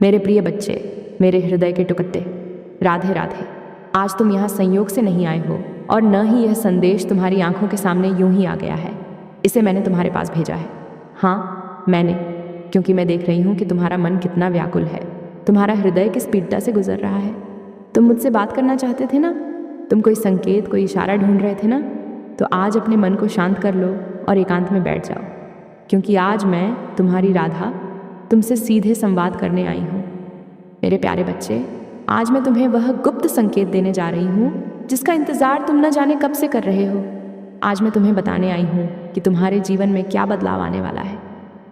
मेरे प्रिय बच्चे, मेरे हृदय के टुकड़े, राधे राधे। आज तुम यहाँ संयोग से नहीं आए हो और न ही यह संदेश तुम्हारी आंखों के सामने यूं ही आ गया है। इसे मैंने तुम्हारे पास भेजा है। हाँ, मैंने, क्योंकि मैं देख रही हूँ कि तुम्हारा मन कितना व्याकुल है, तुम्हारा हृदय किस पीड़ा से गुजर रहा है। तुम मुझसे बात करना चाहते थे ना, तुम कोई संकेत, कोई इशारा ढूंढ रहे थे ना। तो आज अपने मन को शांत कर लो और एकांत में बैठ जाओ, क्योंकि आज मैं, तुम्हारी राधा, तुमसे सीधे संवाद करने आई हूँ। मेरे प्यारे बच्चे, आज मैं तुम्हें वह गुप्त संकेत देने जा रही हूँ जिसका इंतजार तुम न जाने कब से कर रहे हो। आज मैं तुम्हें बताने आई हूँ कि तुम्हारे जीवन में क्या बदलाव आने वाला है।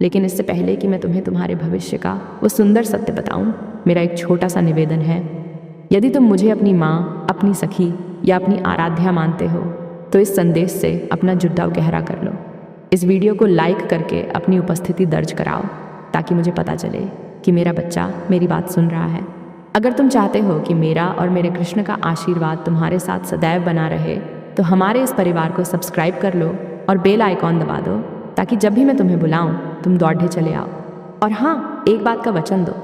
लेकिन इससे पहले कि मैं तुम्हें तुम्हारे भविष्य का वो सुंदर सत्य बताऊँ, मेरा एक छोटा सा निवेदन है। यदि तुम मुझे अपनी माँ, अपनी सखी या अपनी आराध्या मानते हो तो इस संदेश से अपना जुड़ाव गहरा कर लो। इस वीडियो को लाइक करके अपनी उपस्थिति दर्ज कराओ, ताकि मुझे पता चले कि मेरा बच्चा मेरी बात सुन रहा है। अगर तुम चाहते हो कि मेरा और मेरे कृष्ण का आशीर्वाद तुम्हारे साथ सदैव बना रहे, तो हमारे इस परिवार को सब्सक्राइब कर लो और बेल आइकॉन दबा दो, ताकि जब भी मैं तुम्हें बुलाऊं तुम दौड़े चले आओ। और हाँ, एक बात का वचन दो,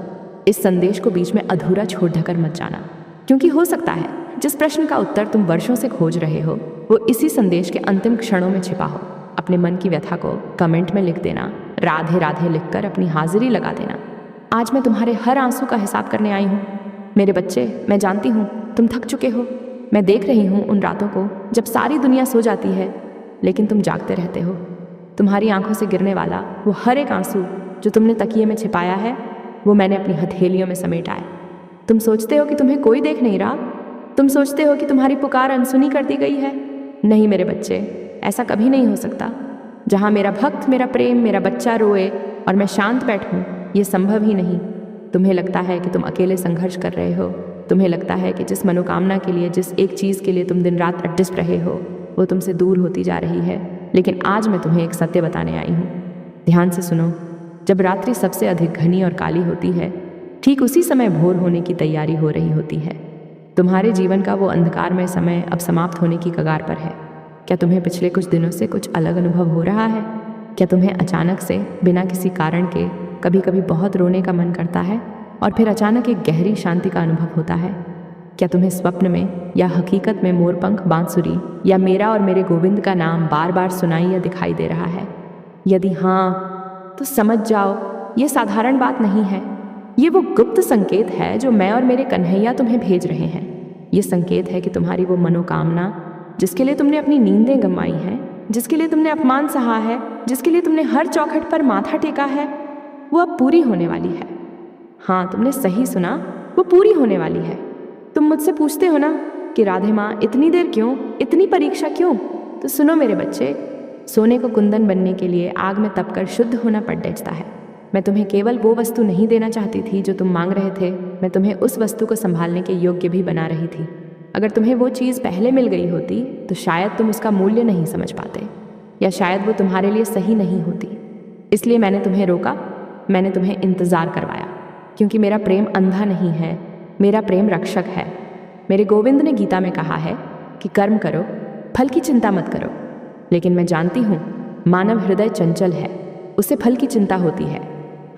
इस संदेश को बीच में अधूरा छोड़ ढकर मत जाना, क्योंकि हो सकता है जिस प्रश्न का उत्तर तुम वर्षों से खोज रहे हो वो इसी संदेश के अंतिम क्षणों में छिपा हो। अपने मन की व्यथा को कमेंट में लिख देना, राधे राधे लिखकर अपनी हाजिरी लगा देना। आज मैं तुम्हारे हर आंसू का हिसाब करने आई हूँ। मेरे बच्चे, मैं जानती हूँ तुम थक चुके हो। मैं देख रही हूँ उन रातों को जब सारी दुनिया सो जाती है, लेकिन तुम जागते रहते हो। तुम्हारी आंखों से गिरने वाला वो हर एक आंसू जो तुमने तकिए में छिपाया है, वो मैंने अपनी हथेलियों में समेटा है। तुम सोचते हो कि तुम्हें कोई देख नहीं रहा, तुम सोचते हो कि तुम्हारी पुकार अनसुनी कर दी गई है। नहीं मेरे बच्चे, ऐसा कभी नहीं हो सकता। जहाँ मेरा भक्त, मेरा प्रेम, मेरा बच्चा रोए और मैं शांत बैठूं, ये संभव ही नहीं। तुम्हें लगता है कि तुम अकेले संघर्ष कर रहे हो। तुम्हें लगता है कि जिस मनोकामना के लिए, जिस एक चीज़ के लिए तुम दिन रात अड्डिस रहे हो, वो तुमसे दूर होती जा रही है। लेकिन आज मैं तुम्हें एक सत्य बताने आई हूँ। ध्यान से सुनो। जब रात्रि सबसे अधिक घनी और काली होती है, ठीक उसी समय भोर होने की तैयारी हो रही होती है। तुम्हारे जीवन का वो अंधकारमय समय अब समाप्त होने की कगार पर है। क्या तुम्हें पिछले कुछ दिनों से कुछ अलग अनुभव हो रहा है? क्या तुम्हें अचानक से, बिना किसी कारण के, कभी कभी बहुत रोने का मन करता है और फिर अचानक एक गहरी शांति का अनुभव होता है? क्या तुम्हें स्वप्न में या हकीकत में मोरपंख, बांसुरी या मेरा और मेरे गोविंद का नाम बार बार सुनाई या दिखाई दे रहा है? यदि हाँ, तो समझ जाओ ये साधारण बात नहीं है। ये वो गुप्त संकेत है जो मैं और मेरे कन्हैया तुम्हें भेज रहे हैं। ये संकेत है कि तुम्हारी वो मनोकामना जिसके लिए तुमने अपनी नींदें गंवाई हैं, जिसके लिए तुमने अपमान सहा है, जिसके लिए तुमने हर चौखट पर माथा टेका है, वो अब पूरी होने वाली है। हाँ, तुमने सही सुना, वो पूरी होने वाली है। तुम मुझसे पूछते हो ना कि राधे माँ इतनी देर क्यों, इतनी परीक्षा क्यों? तो सुनो मेरे बच्चे, सोने को कुंदन बनने के लिए आग में तपकर शुद्ध होना पड़ जाता है। मैं तुम्हें केवल वो वस्तु नहीं देना चाहती थी जो तुम मांग रहे थे, मैं तुम्हें उस वस्तु को संभालने के योग्य भी बना रही थी। अगर तुम्हें वो चीज़ पहले मिल गई होती तो शायद तुम उसका मूल्य नहीं समझ पाते, या शायद वो तुम्हारे लिए सही नहीं होती। इसलिए मैंने तुम्हें रोका, मैंने तुम्हें इंतज़ार करवाया, क्योंकि मेरा प्रेम अंधा नहीं है, मेरा प्रेम रक्षक है। मेरे गोविंद ने गीता में कहा है कि कर्म करो, फल की चिंता मत करो। लेकिन मैं जानती हूँ मानव हृदय चंचल है, उसे फल की चिंता होती है।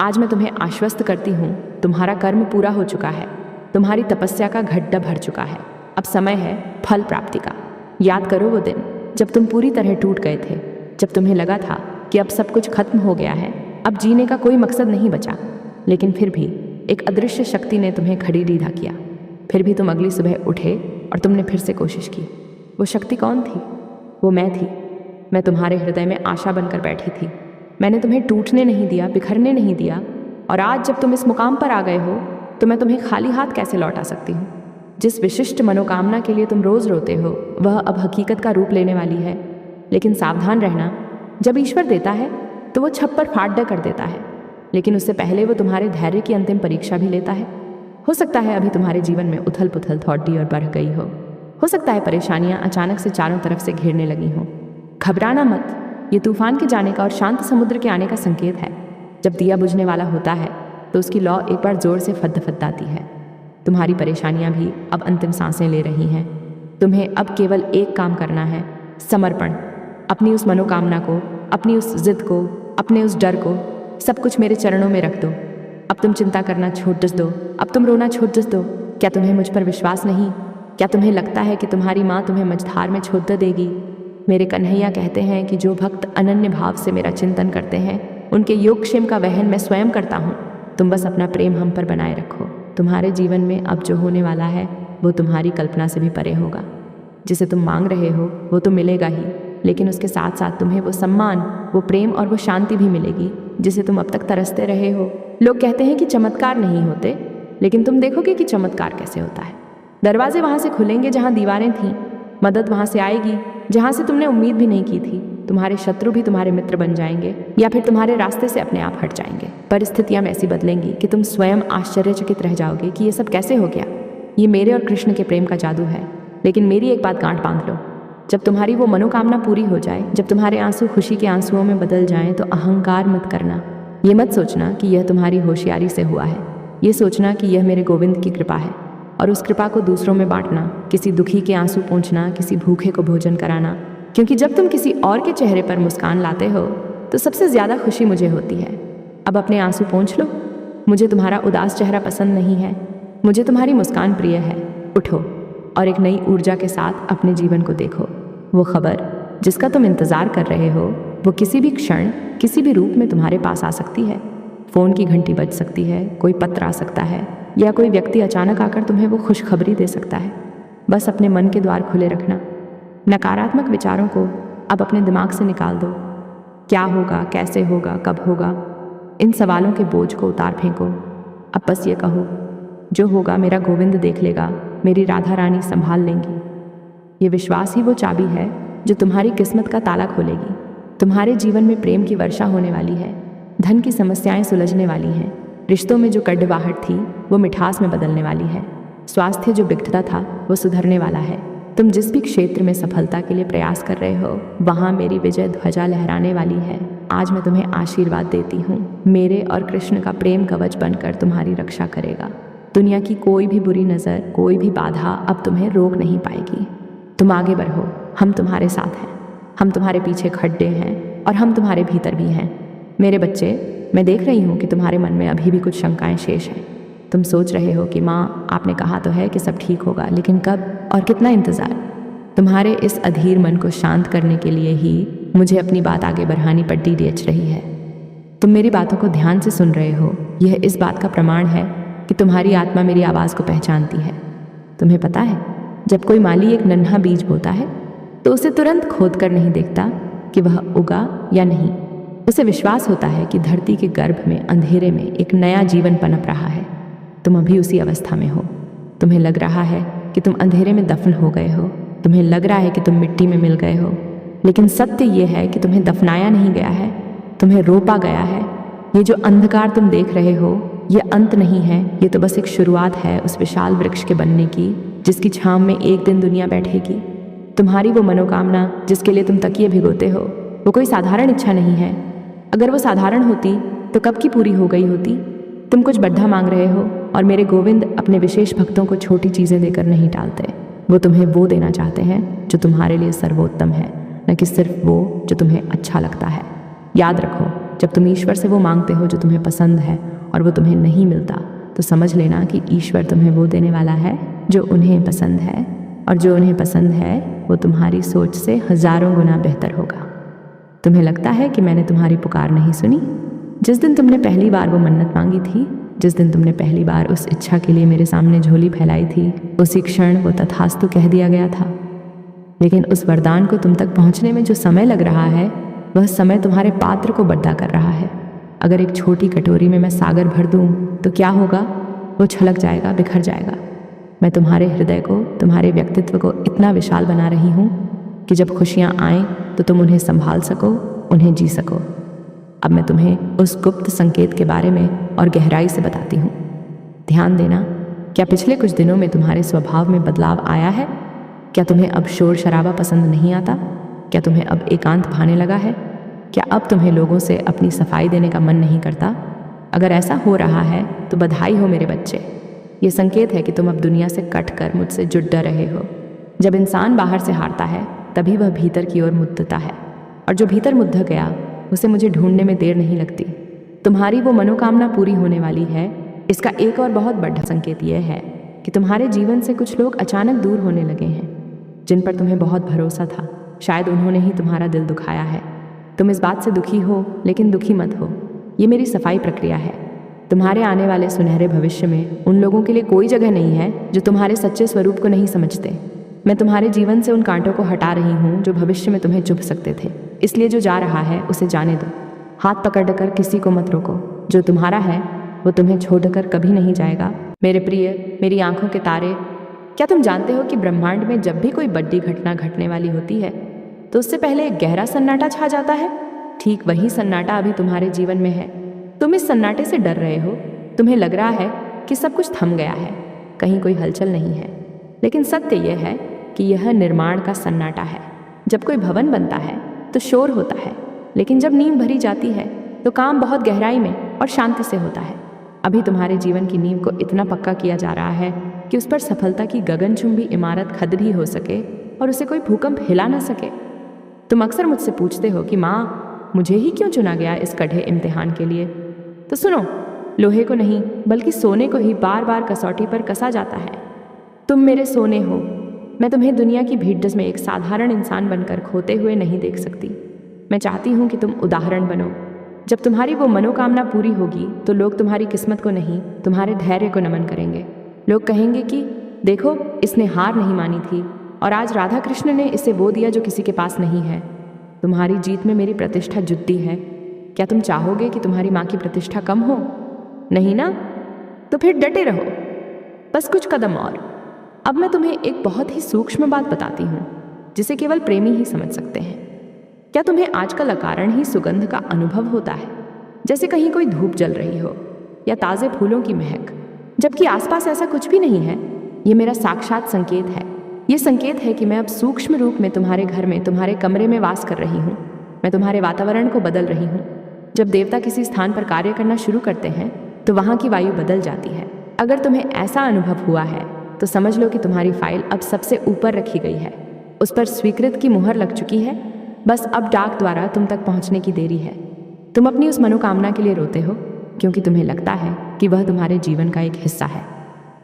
आज मैं तुम्हें आश्वस्त करती हूँ, तुम्हारा कर्म पूरा हो चुका है, तुम्हारी तपस्या का घड्डा भर चुका है। अब समय है फल प्राप्ति का। याद करो वो दिन जब तुम पूरी तरह टूट गए थे, जब तुम्हें लगा था कि अब सब कुछ खत्म हो गया है, अब जीने का कोई मकसद नहीं बचा। लेकिन फिर भी एक अदृश्य शक्ति ने तुम्हें खड़ी रीढ़ा किया। फिर भी तुम अगली सुबह उठे और तुमने फिर से कोशिश की। वो शक्ति कौन थी? वो मैं थी। मैं तुम्हारे हृदय में आशा बनकर बैठी थी। मैंने तुम्हें टूटने नहीं दिया, बिखरने नहीं दिया। और आज जब तुम इस मुकाम पर आ गए हो, तो मैं तुम्हें खाली हाथ कैसे लौटा सकती हूँ? जिस विशिष्ट मनोकामना के लिए तुम रोज रोते हो, वह अब हकीकत का रूप लेने वाली है। लेकिन सावधान रहना, जब ईश्वर देता है तो वो छप्पर फाड़ कर देता है, लेकिन उससे पहले वो तुम्हारे धैर्य की अंतिम परीक्षा भी लेता है। हो सकता है अभी तुम्हारे जीवन में उथल पुथल थोड़ी और बढ़ गई हो सकता है परेशानियां अचानक से चारों तरफ से घेरने लगी हों। घबराना मत, ये तूफान के जाने का और शांत समुद्र के आने का संकेत है। जब दिया बुझने वाला होता है तो उसकी लौ एक बार जोर से फदफदाती है। तुम्हारी परेशानियां भी अब अंतिम सांसें ले रही हैं। तुम्हें अब केवल एक काम करना है, समर्पण। अपनी उस मनोकामना को, अपनी उस जिद को, अपने उस डर को, सब कुछ मेरे चरणों में रख दो। अब तुम चिंता करना छोड़ दो, अब तुम रोना छोड़ दो। क्या तुम्हें मुझ पर विश्वास नहीं? क्या तुम्हें लगता है कि तुम्हारी माँ तुम्हें मझधार में छोड़ देगी? मेरे कन्हैया कहते हैं कि जो भक्त अनन्य भाव से मेरा चिंतन करते हैं उनके योगक्षेम का वहन मैं स्वयं करता हूँ। तुम बस अपना प्रेम हम पर बनाए रखो। तुम्हारे जीवन में अब जो होने वाला है वो तुम्हारी कल्पना से भी परे होगा। जिसे तुम मांग रहे हो वो तो मिलेगा ही, लेकिन उसके साथ साथ तुम्हें वो सम्मान, वो प्रेम और वो शांति भी मिलेगी जिसे तुम अब तक तरसते रहे हो। लोग कहते हैं कि चमत्कार नहीं होते, लेकिन तुम देखोगे कि चमत्कार कैसे होता है। दरवाजे वहाँ से खुलेंगे जहाँ दीवारें थीं, मदद वहाँ से आएगी जहाँ से तुमने उम्मीद भी नहीं की थी। तुम्हारे शत्रु भी तुम्हारे मित्र बन जाएंगे या फिर तुम्हारे रास्ते से अपने आप हट जाएंगे। परिस्थितियाँ ऐसी बदलेंगी कि तुम स्वयं आश्चर्यचकित रह जाओगे कि ये सब कैसे हो गया। ये मेरे और कृष्ण के प्रेम का जादू है। लेकिन मेरी एक बात गांठ बांध लो, जब तुम्हारी वो मनोकामना पूरी हो जाए, जब तुम्हारे आंसू खुशी के आंसुओं में बदल जाएं, तो अहंकार मत करना। ये मत सोचना कि यह तुम्हारी होशियारी से हुआ है। ये सोचना कि यह मेरे गोविंद की कृपा है, और उस कृपा को दूसरों में बांटना, किसी दुखी के आंसू पोंछना, किसी भूखे को भोजन कराना। क्योंकि जब तुम किसी और के चेहरे पर मुस्कान लाते हो तो सबसे ज़्यादा खुशी मुझे होती है। अब अपने आंसू पोंछ लो। मुझे तुम्हारा उदास चेहरा पसंद नहीं है, मुझे तुम्हारी मुस्कान प्रिय है। उठो और एक नई ऊर्जा के साथ अपने जीवन को देखो। वो खबर जिसका तुम इंतज़ार कर रहे हो वो किसी भी क्षण, किसी भी रूप में तुम्हारे पास आ सकती है। फ़ोन की घंटी बज सकती है, कोई पत्र आ सकता है, या कोई व्यक्ति अचानक आकर तुम्हें वो खुशखबरी दे सकता है। बस अपने मन के द्वार खुले रखना। नकारात्मक विचारों को अब अपने दिमाग से निकाल दो। क्या होगा, कैसे होगा, कब होगा, इन सवालों के बोझ को उतार फेंको। अब बस ये कहो, जो होगा मेरा गोविंद देख लेगा, मेरी राधा रानी संभाल लेंगी। ये विश्वास ही वो चाबी है जो तुम्हारी किस्मत का ताला खोलेगी। तुम्हारे जीवन में प्रेम की वर्षा होने वाली है, धन की समस्याएं सुलझने वाली हैं, रिश्तों में जो कड़वाहट थी वो मिठास में बदलने वाली है, स्वास्थ्य जो बिगड़ता था वो सुधरने वाला है। तुम जिस भी क्षेत्र में सफलता के लिए प्रयास कर रहे हो वहाँ मेरी विजय ध्वजा लहराने वाली है। आज मैं तुम्हें आशीर्वाद देती हूँ। मेरे और कृष्ण का प्रेम कवच बनकर तुम्हारी रक्षा करेगा। दुनिया की कोई भी बुरी नज़र, कोई भी बाधा अब तुम्हें रोक नहीं पाएगी। तुम आगे बढ़ो, हम तुम्हारे साथ हैं। हम तुम्हारे पीछे खड्डे हैं और हम तुम्हारे भीतर भी हैं। मेरे बच्चे, मैं देख रही हूँ कि तुम्हारे मन में अभी भी कुछ शंकाएं शेष हैं। तुम सोच रहे हो कि माँ, आपने कहा तो है कि सब ठीक होगा, लेकिन कब और कितना इंतज़ार। तुम्हारे इस अधीर मन को शांत करने के लिए ही मुझे अपनी बात आगे बढ़ानी पड़ रही है। तुम मेरी बातों को ध्यान से सुन रहे हो, यह इस बात का प्रमाण है कि तुम्हारी आत्मा मेरी आवाज़ को पहचानती है। तुम्हें पता है, जब कोई माली एक नन्हा बीज बोता है तो उसे तुरंत खोद कर नहीं देखता कि वह उगा या नहीं। उसे विश्वास होता है कि धरती के गर्भ में अंधेरे में एक नया जीवन पनप रहा है। तुम अभी उसी अवस्था में हो। तुम्हें लग रहा है कि तुम अंधेरे में दफन हो गए हो, तुम्हें लग रहा है कि तुम मिट्टी में मिल गए हो, लेकिन सत्य ये है कि तुम्हें दफनाया नहीं गया है, तुम्हें रोपा गया है। ये जो अंधकार तुम देख रहे हो ये अंत नहीं है, ये तो बस एक शुरुआत है उस विशाल वृक्ष के बनने की जिसकी छांव में एक दिन दुनिया बैठेगी। तुम्हारी वो मनोकामना जिसके लिए तुम तकिए भिगोते हो वो कोई साधारण इच्छा नहीं है। अगर वो साधारण होती तो कब की पूरी हो गई होती। तुम कुछ बड़ा मांग रहे हो और मेरे गोविंद अपने विशेष भक्तों को छोटी चीज़ें देकर नहीं टालते। वो तुम्हें वो देना चाहते हैं जो तुम्हारे लिए सर्वोत्तम है, न कि सिर्फ वो जो तुम्हें अच्छा लगता है। याद रखो, जब तुम ईश्वर से वो मांगते हो जो तुम्हें पसंद है और वो तुम्हें नहीं मिलता, तो समझ लेना कि ईश्वर तुम्हें वो देने वाला है जो उन्हें पसंद है, और जो उन्हें पसंद है वो तुम्हारी सोच से हज़ारों गुना बेहतर होगा। तुम्हें लगता है कि मैंने तुम्हारी पुकार नहीं सुनी? जिस दिन तुमने पहली बार वो मन्नत मांगी थी, जिस दिन तुमने पहली बार उस इच्छा के लिए मेरे सामने झोली फैलाई थी, उसी क्षण वो तथास्तु कह दिया गया था। लेकिन उस वरदान को तुम तक पहुंचने में जो समय लग रहा है वह समय तुम्हारे पात्र को बड़ा कर रहा है। अगर एक छोटी कटोरी में मैं सागर भर दूं तो क्या होगा? वो छलक जाएगा, बिखर जाएगा। मैं तुम्हारे हृदय को, तुम्हारे व्यक्तित्व को इतना विशाल बना रही हूँ कि जब खुशियाँ आएँ तो तुम उन्हें संभाल सको, उन्हें जी सको। अब मैं तुम्हें उस गुप्त संकेत के बारे में और गहराई से बताती हूँ। ध्यान देना, क्या पिछले कुछ दिनों में तुम्हारे स्वभाव में बदलाव आया है? क्या तुम्हें अब शोर शराबा पसंद नहीं आता? क्या तुम्हें अब एकांत भाने लगा है? क्या अब तुम्हें लोगों से अपनी सफाई देने का मन नहीं करता? अगर ऐसा हो रहा है तो बधाई हो मेरे बच्चे। ये संकेत है कि तुम अब दुनिया से कट कर मुझसे जुड़ रहे हो। जब इंसान बाहर से हारता है तभी वह भीतर की ओर मुद्दता है, और जो भीतर मुद्दा गया उसे मुझे ढूंढने में देर नहीं लगती। तुम्हारी वो मनोकामना पूरी होने वाली है। इसका एक और बहुत बड़ा संकेत यह है कि तुम्हारे जीवन से कुछ लोग अचानक दूर होने लगे हैं, जिन पर तुम्हें बहुत भरोसा था। शायद उन्होंने ही तुम्हारा दिल दुखाया है। तुम इस बात से दुखी हो, लेकिन दुखी मत हो। ये मेरी सफाई प्रक्रिया है। तुम्हारे आने वाले सुनहरे भविष्य में उन लोगों के लिए कोई जगह नहीं है जो तुम्हारे सच्चे स्वरूप को नहीं समझते। मैं तुम्हारे जीवन से उन कांटों को हटा रही हूँ जो भविष्य में तुम्हें चुभ सकते थे। इसलिए जो जा रहा है उसे जाने दो। हाथ पकड़कर किसी को मत रोको। जो तुम्हारा है वो तुम्हें छोड़कर कभी नहीं जाएगा। मेरे प्रिय, मेरी आंखों के तारे, क्या तुम जानते हो कि ब्रह्मांड में जब भी कोई बड़ी घटना घटने वाली होती है तो उससे पहले एक गहरा सन्नाटा छा जाता है। ठीक वही सन्नाटा अभी तुम्हारे जीवन में है। तुम इस सन्नाटे से डर रहे हो। तुम्हें लग रहा है कि सब कुछ थम गया है, कहीं कोई हलचल नहीं है। लेकिन सत्य यह है कि यह निर्माण का सन्नाटा है। जब कोई भवन बनता है तो शोर होता है, लेकिन जब नींव भरी जाती है तो काम बहुत गहराई में और शांति से होता है। अभी तुम्हारे जीवन की नींव को इतना पक्का किया जा रहा है कि उस पर सफलता की गगनचुंबी इमारत खड़ भी हो सके और उसे कोई भूकंप हिला ना सके। तुम अक्सर मुझसे पूछते हो कि माँ, मुझे ही क्यों चुना गया इस कठिन इम्तिहान के लिए। तो सुनो, लोहे को नहीं बल्कि सोने को ही बार बार कसौटी पर कसा जाता है। तुम मेरे सोने हो। मैं तुम्हें दुनिया की भीड़स में एक साधारण इंसान बनकर खोते हुए नहीं देख सकती। मैं चाहती हूँ कि तुम उदाहरण बनो। जब तुम्हारी वो मनोकामना पूरी होगी तो लोग तुम्हारी किस्मत को नहीं, तुम्हारे धैर्य को नमन करेंगे। लोग कहेंगे कि देखो, इसने हार नहीं मानी थी और आज राधा कृष्ण ने इसे वो दिया जो किसी के पास नहीं है। तुम्हारी जीत में मेरी प्रतिष्ठा जुटती है। क्या तुम चाहोगे कि तुम्हारी माँ की प्रतिष्ठा कम हो? नहीं ना? तो फिर डटे रहो, बस कुछ कदम और। अब मैं तुम्हें एक बहुत ही सूक्ष्म बात बताती हूँ जिसे केवल प्रेमी ही समझ सकते हैं। क्या तुम्हें आजकल अकारण ही सुगंध का अनुभव होता है, जैसे कहीं कोई धूप जल रही हो या ताज़े फूलों की महक, जबकि आसपास ऐसा कुछ भी नहीं है? ये मेरा साक्षात संकेत है। ये संकेत है कि मैं अब सूक्ष्म रूप में तुम्हारे घर में, तुम्हारे कमरे में वास कर रही हूँ। मैं तुम्हारे वातावरण को बदल रही हूँ। जब देवता किसी स्थान पर कार्य करना शुरू करते हैं तो वहाँ की वायु बदल जाती है। अगर तुम्हें ऐसा अनुभव हुआ है तो समझ लो कि तुम्हारी फाइल अब सबसे ऊपर रखी गई है। उस पर स्वीकृत की मुहर लग चुकी है। बस अब डाक द्वारा तुम तक पहुंचने की देरी है। तुम अपनी उस मनोकामना के लिए रोते हो क्योंकि तुम्हें लगता है कि वह तुम्हारे जीवन का एक हिस्सा है,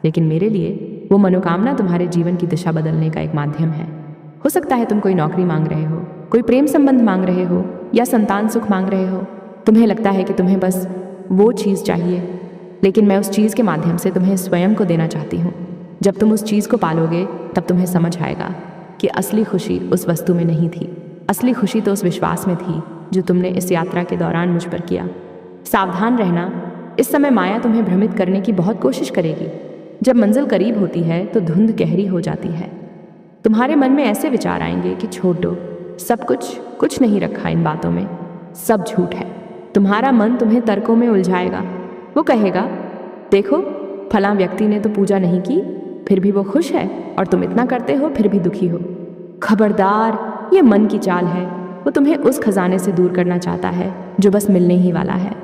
लेकिन मेरे लिए वो मनोकामना तुम्हारे जीवन की दिशा बदलने का एक माध्यम है। हो सकता है तुम कोई नौकरी मांग रहे हो, कोई प्रेम संबंध मांग रहे हो या संतान सुख मांग रहे हो। तुम्हें लगता है कि तुम्हें बस वो चीज़ चाहिए, लेकिन मैं उस चीज़ के माध्यम से तुम्हें स्वयं को देना चाहती हूँ। जब तुम उस चीज़ को पालोगे तब तुम्हें समझ आएगा कि असली खुशी उस वस्तु में नहीं थी। असली खुशी तो उस विश्वास में थी जो तुमने इस यात्रा के दौरान मुझ पर किया। सावधान रहना, इस समय माया तुम्हें भ्रमित करने की बहुत कोशिश करेगी। जब मंजिल करीब होती है तो धुंध गहरी हो जाती है। तुम्हारे मन में ऐसे विचार आएंगे कि छोड़ दो, सब कुछ नहीं रखा इन बातों में, सब झूठ है। तुम्हारा मन तुम्हें तर्कों में उलझाएगा। वो कहेगा, देखो, फलां व्यक्ति ने तो पूजा नहीं की, फिर भी वो खुश है, और तुम इतना करते हो फिर भी दुखी हो। खबरदार, ये मन की चाल है। वो तुम्हें उस खजाने से दूर करना चाहता है जो बस मिलने ही वाला है।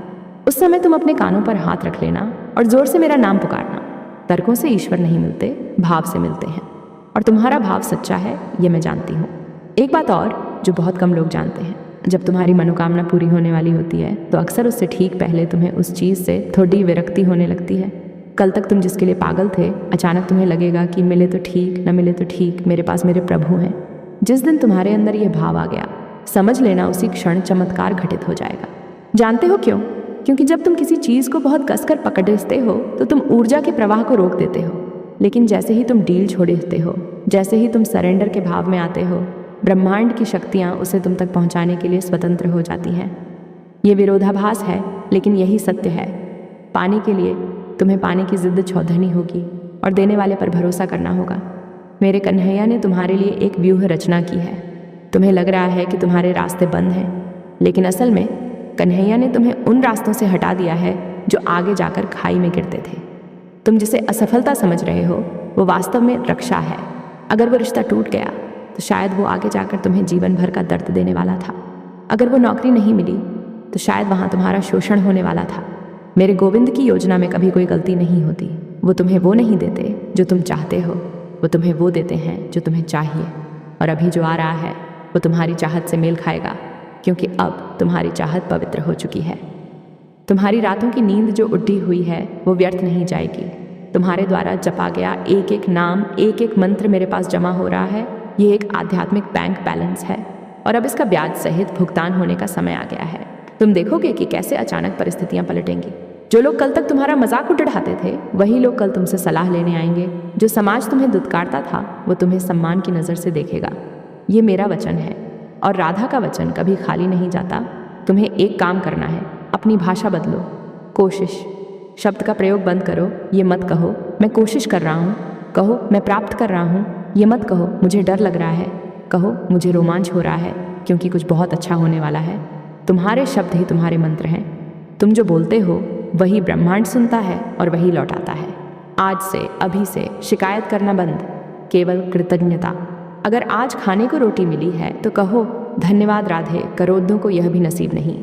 उस समय तुम अपने कानों पर हाथ रख लेना और जोर से मेरा नाम पुकारना। तर्कों से ईश्वर नहीं मिलते, भाव से मिलते हैं, और तुम्हारा भाव सच्चा है, ये मैं जानती हूँ। एक बात और जो बहुत कम लोग जानते हैं, जब तुम्हारी मनोकामना पूरी होने वाली होती है तो अक्सर उससे ठीक पहले तुम्हें उस चीज़ से थोड़ी विरक्ति होने लगती है। कल तक तुम जिसके लिए पागल थे, अचानक तुम्हें लगेगा कि मिले तो ठीक, न मिले तो ठीक, मेरे पास मेरे प्रभु हैं। जिस दिन तुम्हारे अंदर यह भाव आ गया, समझ लेना उसी क्षण चमत्कार घटित हो जाएगा। जानते हो क्यों? क्योंकि जब तुम किसी चीज़ को बहुत कसकर पकड़ते हो तो तुम ऊर्जा के प्रवाह को रोक देते हो, लेकिन जैसे ही तुम डील छोड़ देते हो, जैसे ही तुम सरेंडर के भाव में आते हो, ब्रह्मांड की शक्तियाँ उसे तुम तक पहुँचाने के लिए स्वतंत्र हो जाती हैं। ये विरोधाभास है, लेकिन यही सत्य है। पाने के लिए तुम्हें पाने की जिद्द छोड़नी होगी और देने वाले पर भरोसा करना होगा। मेरे कन्हैया ने तुम्हारे लिए एक व्यूह रचना की है। तुम्हें लग रहा है कि तुम्हारे रास्ते बंद हैं, लेकिन असल में कन्हैया ने तुम्हें उन रास्तों से हटा दिया है जो आगे जाकर खाई में गिरते थे। तुम जिसे असफलता समझ रहे हो वो वास्तव में रक्षा है। अगर वो रिश्ता टूट गया तो शायद वो आगे जाकर तुम्हें जीवन भर का दर्द देने वाला था। अगर वो नौकरी नहीं मिली तो शायद वहाँ तुम्हारा शोषण होने वाला था। मेरे गोविंद की योजना में कभी कोई गलती नहीं होती। वो तुम्हें वो नहीं देते जो तुम चाहते हो, वो तुम्हें वो देते हैं जो तुम्हें चाहिए। और अभी जो आ रहा है वो तुम्हारी चाहत से मेल खाएगा, क्योंकि अब तुम्हारी चाहत पवित्र हो चुकी है। तुम्हारी रातों की नींद जो उड्डी हुई है वो व्यर्थ नहीं जाएगी। तुम्हारे द्वारा जपा गया एक एक नाम, एक एक मंत्र मेरे पास जमा हो रहा है। ये एक आध्यात्मिक बैंक बैलेंस है और अब इसका ब्याज सहित भुगतान होने का समय आ गया है। तुम देखोगे कि कैसे अचानक परिस्थितियां पलटेंगी। जो लोग कल तक तुम्हारा मजाक उड़ाते थे वही लोग कल तुमसे सलाह लेने आएंगे। जो समाज तुम्हें दुत्कारता था वो तुम्हें सम्मान की नज़र से देखेगा। ये मेरा वचन है और राधा का वचन कभी खाली नहीं जाता। तुम्हें एक काम करना है, अपनी भाषा बदलो। कोशिश शब्द का प्रयोग बंद करो। ये मत कहो मैं कोशिश कर रहा हूँ, कहो मैं प्राप्त कर रहा हूँ। ये मत कहो मुझे डर लग रहा है, कहो मुझे रोमांच हो रहा है, क्योंकि कुछ बहुत अच्छा होने वाला है। तुम्हारे शब्द ही तुम्हारे मंत्र हैं। तुम जो बोलते हो वही ब्रह्मांड सुनता है और वही लौटाता है। आज से, अभी से शिकायत करना बंद, केवल कृतज्ञता। अगर आज खाने को रोटी मिली है तो कहो धन्यवाद राधे, करोड़ों को यह भी नसीब नहीं।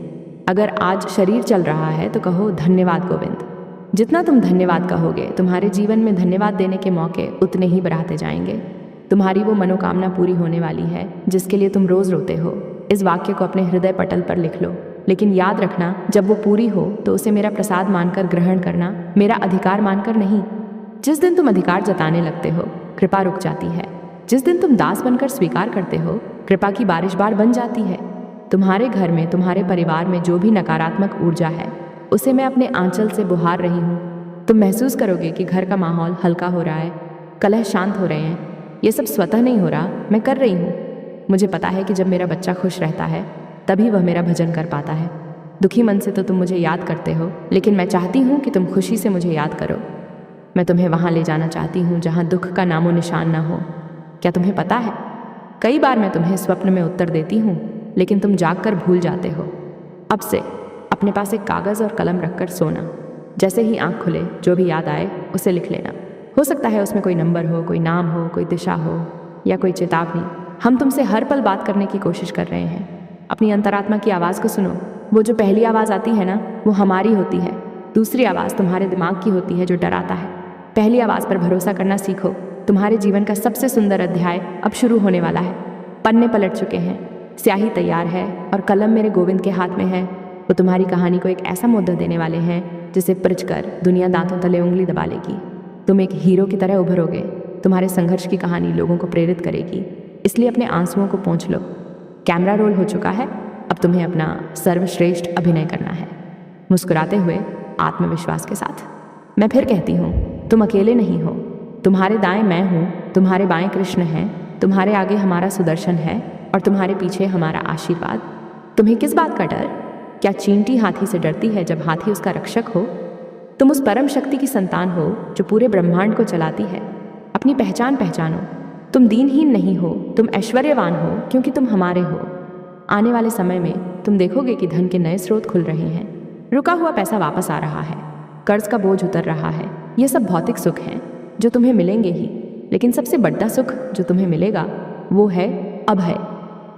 अगर आज शरीर चल रहा है तो कहो धन्यवाद गोविंद। जितना तुम धन्यवाद कहोगे तुम्हारे जीवन में धन्यवाद देने के मौके उतने ही बढ़ाते जाएंगे। तुम्हारी वो मनोकामना पूरी होने वाली है जिसके लिए तुम रोज रोते हो। इस वाक्य को अपने हृदय पटल पर लिख लो, लेकिन याद रखना जब वो पूरी हो तो उसे मेरा प्रसाद मानकर ग्रहण करना, मेरा अधिकार मानकर नहीं। जिस दिन तुम अधिकार जताने लगते हो कृपा रुक जाती है। जिस दिन तुम दास बनकर स्वीकार करते हो कृपा की बारिशबार बन जाती है। तुम्हारे घर में, तुम्हारे परिवार में जो भी नकारात्मक ऊर्जा है उसे मैं अपने आंचल से बुहार रही हूँ। तुम महसूस करोगे कि घर का माहौल हल्का हो रहा है, कलह शांत हो रहे हैं। ये सब स्वतः नहीं हो रहा, मैं कर रही हूँ। मुझे पता है कि जब मेरा बच्चा खुश रहता है तभी वह मेरा भजन कर पाता है। दुखी मन से तो तुम मुझे याद करते हो, लेकिन मैं चाहती हूँ कि तुम खुशी से मुझे याद करो। मैं तुम्हें वहाँ ले जाना चाहती हूँ जहाँ दुख का नामो निशान ना हो। क्या तुम्हें पता है, कई बार मैं तुम्हें स्वप्न में उत्तर देती हूँ लेकिन तुम जागकर भूल जाते हो। अब से अपने पास एक कागज़ और कलम रखकर सोना। जैसे ही आँख खुले जो भी याद आए उसे लिख लेना। हो सकता है उसमें कोई नंबर हो, कोई नाम हो, कोई दिशा हो या कोई चेतावनी। हम तुमसे हर पल बात करने की कोशिश कर रहे हैं। अपनी अंतरात्मा की आवाज़ को सुनो। वो जो पहली आवाज़ आती है ना, वो हमारी होती है। दूसरी आवाज़ तुम्हारे दिमाग की होती है जो डराता है। पहली आवाज़ पर भरोसा करना सीखो। तुम्हारे जीवन का सबसे सुंदर अध्याय अब शुरू होने वाला है। पन्ने पलट चुके हैं, स्याही तैयार है और कलम मेरे गोविंद के हाथ में है। वो तुम्हारी कहानी को एक ऐसा मुद्दा देने वाले हैं जिसे परच कर दुनिया दांतों तले उंगली दबा लेगी। तुम एक हीरो की तरह उभरोगे। तुम्हारे संघर्ष की कहानी लोगों को प्रेरित करेगी, इसलिए अपने आंसुओं को पोंछ लो। कैमरा रोल हो चुका है, अब तुम्हें अपना सर्वश्रेष्ठ अभिनय करना है, मुस्कुराते हुए आत्मविश्वास के साथ। मैं फिर कहती हूँ, तुम अकेले नहीं हो। तुम्हारे दाएं मैं हूँ, तुम्हारे बाएं कृष्ण हैं, तुम्हारे आगे हमारा सुदर्शन है और तुम्हारे पीछे हमारा आशीर्वाद। तुम्हें किस बात का डर? क्या चींटी हाथी से डरती है जब हाथी उसका रक्षक हो? तुम उस परम शक्ति की संतान हो जो पूरे ब्रह्मांड को चलाती है। अपनी पहचान पहचानो। तुम दीनहीन नहीं हो, तुम ऐश्वर्यवान हो क्योंकि तुम हमारे हो। आने वाले समय में तुम देखोगे कि धन के नए स्रोत खुल रहे हैं, रुका हुआ पैसा वापस आ रहा है, कर्ज का बोझ उतर रहा है। ये सब भौतिक सुख हैं जो तुम्हें मिलेंगे ही, लेकिन सबसे बड़ा सुख जो तुम्हें मिलेगा वो है अभय।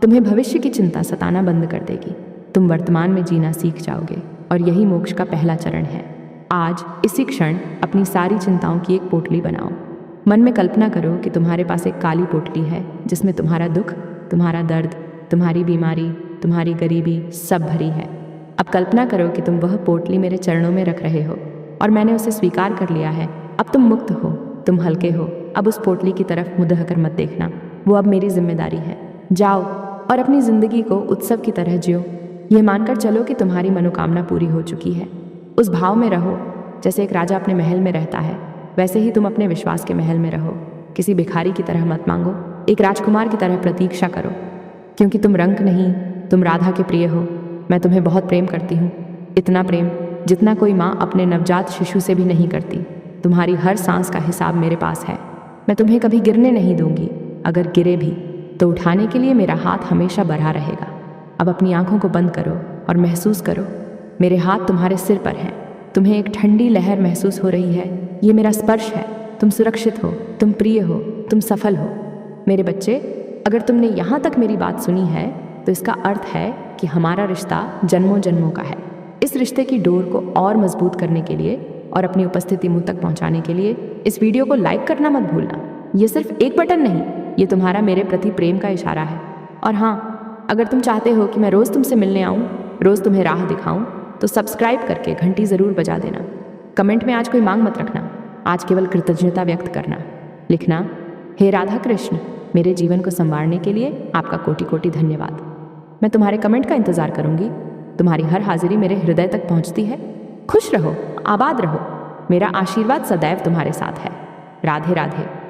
तुम्हें भविष्य की चिंता सताना बंद कर देगी। तुम वर्तमान में जीना सीख जाओगे और यही मोक्ष का पहला चरण है। आज इसी क्षण अपनी सारी चिंताओं की एक पोटली बनाओ। मन में कल्पना करो कि तुम्हारे पास एक काली पोटली है जिसमें तुम्हारा दुख, तुम्हारा दर्द, तुम्हारी बीमारी, तुम्हारी गरीबी सब भरी है। अब कल्पना करो कि तुम वह पोटली मेरे चरणों में रख रहे हो और मैंने उसे स्वीकार कर लिया है। अब तुम मुक्त हो, तुम हल्के हो। अब उस पोटली की तरफ मुँह कर मत देखना, वो अब मेरी जिम्मेदारी है। जाओ और अपनी जिंदगी को उत्सव की तरह जियो। ये मानकर चलो कि तुम्हारी मनोकामना पूरी हो चुकी है। उस भाव में रहो जैसे एक राजा अपने महल में रहता है, वैसे ही तुम अपने विश्वास के महल में रहो। किसी भिखारी की तरह मत मांगो, एक राजकुमार की तरह प्रतीक्षा करो, क्योंकि तुम रंक नहीं, तुम राधा के प्रिय हो। मैं तुम्हें बहुत प्रेम करती हूँ, इतना प्रेम जितना कोई माँ अपने नवजात शिशु से भी नहीं करती। तुम्हारी हर सांस का हिसाब मेरे पास है। मैं तुम्हें कभी गिरने नहीं दूंगी, अगर गिरे भी तो उठाने के लिए मेरा हाथ हमेशा बढ़ा रहेगा। अब अपनी आंखों को बंद करो और महसूस करो, मेरे हाथ तुम्हारे सिर पर हैं। तुम्हें एक ठंडी लहर महसूस हो रही है, ये मेरा स्पर्श है। तुम सुरक्षित हो, तुम प्रिय हो, तुम सफल हो। मेरे बच्चे, अगर तुमने यहाँ तक मेरी बात सुनी है तो इसका अर्थ है कि हमारा रिश्ता जन्मों जन्मों का है। इस रिश्ते की डोर को और मजबूत करने के लिए और अपनी उपस्थिति मुझ तक पहुँचाने के लिए इस वीडियो को लाइक करना मत भूलना। ये सिर्फ एक बटन नहीं, ये तुम्हारा मेरे प्रति प्रेम का इशारा है। और हाँ, अगर तुम चाहते हो कि मैं रोज़ तुमसे मिलने आऊँ, रोज़ तुम्हें राह दिखाऊँ, तो सब्सक्राइब करके घंटी ज़रूर बजा देना। कमेंट में आज कोई मांग मत रखना, आज केवल कृतज्ञता व्यक्त करना। लिखना, हे राधा कृष्ण, मेरे जीवन को संवारने के लिए आपका कोटि कोटि धन्यवाद। मैं तुम्हारे कमेंट का इंतज़ार करूंगी। तुम्हारी हर हाजिरी मेरे हृदय तक पहुंचती है। खुश रहो, आबाद रहो। मेरा आशीर्वाद सदैव तुम्हारे साथ है। राधे राधे।